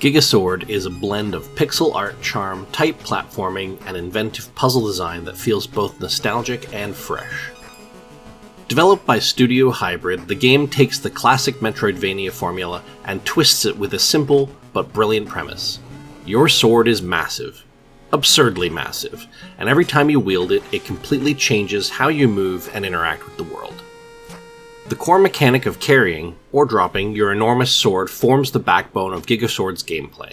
Gigasword is a blend of pixel art charm, tight platforming, and inventive puzzle design that feels both nostalgic and fresh. Developed by Studio Hybrid, the game takes the classic Metroidvania formula and twists it with a simple but brilliant premise. Your sword is massive. Absurdly massive, and every time you wield it, it completely changes how you move and interact with the world. The core mechanic of carrying, or dropping, your enormous sword forms the backbone of Gigasword's gameplay.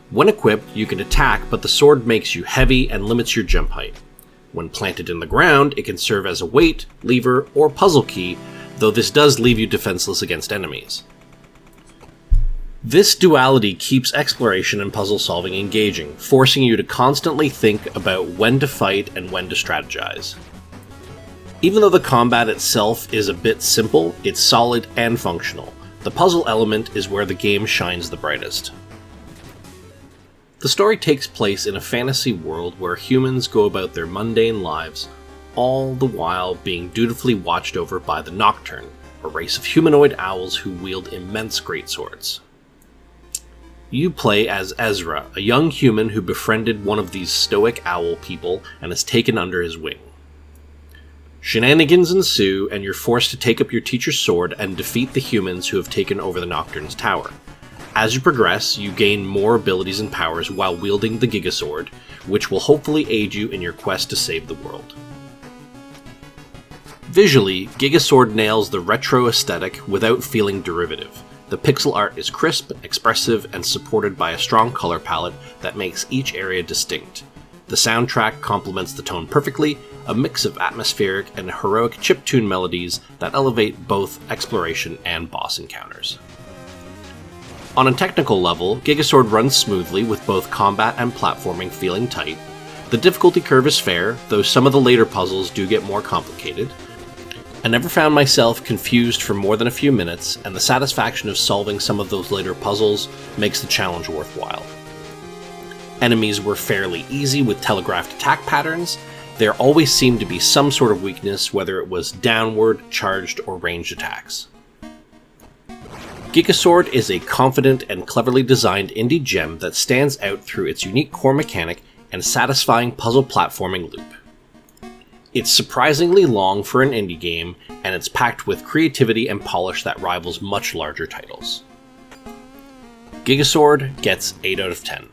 When equipped, you can attack, but the sword makes you heavy and limits your jump height. When planted in the ground, it can serve as a weight, lever, or puzzle key, though this does leave you defenseless against enemies. This duality keeps exploration and puzzle solving engaging, forcing you to constantly think about when to fight and when to strategize. Even though the combat itself is a bit simple, it's solid and functional. The puzzle element is where the game shines the brightest. The story takes place in a fantasy world where humans go about their mundane lives, all the while being dutifully watched over by the Nocturne, a race of humanoid owls who wield immense greatswords. You play as Ezra, a young human who befriended one of these stoic owl people and is taken under his wing. Shenanigans ensue, and you're forced to take up your teacher's sword and defeat the humans who have taken over the Nocturne's tower. As you progress, you gain more abilities and powers while wielding the Gigasword, which will hopefully aid you in your quest to save the world. Visually, Gigasword nails the retro aesthetic without feeling derivative. The pixel art is crisp, expressive, and supported by a strong color palette that makes each area distinct. The soundtrack complements the tone perfectly, a mix of atmospheric and heroic chiptune melodies that elevate both exploration and boss encounters. On a technical level, Gigasword runs smoothly with both combat and platforming feeling tight. The difficulty curve is fair, though some of the later puzzles do get more complicated. I never found myself confused for more than a few minutes, and the satisfaction of solving some of those later puzzles makes the challenge worthwhile. Enemies were fairly easy with telegraphed attack patterns. There always seemed to be some sort of weakness, whether it was downward, charged, or ranged attacks. Gigasword is a confident and cleverly designed indie gem that stands out through its unique core mechanic and satisfying puzzle platforming loop. It's surprisingly long for an indie game, and it's packed with creativity and polish that rivals much larger titles. Gigasword gets 8 out of 10.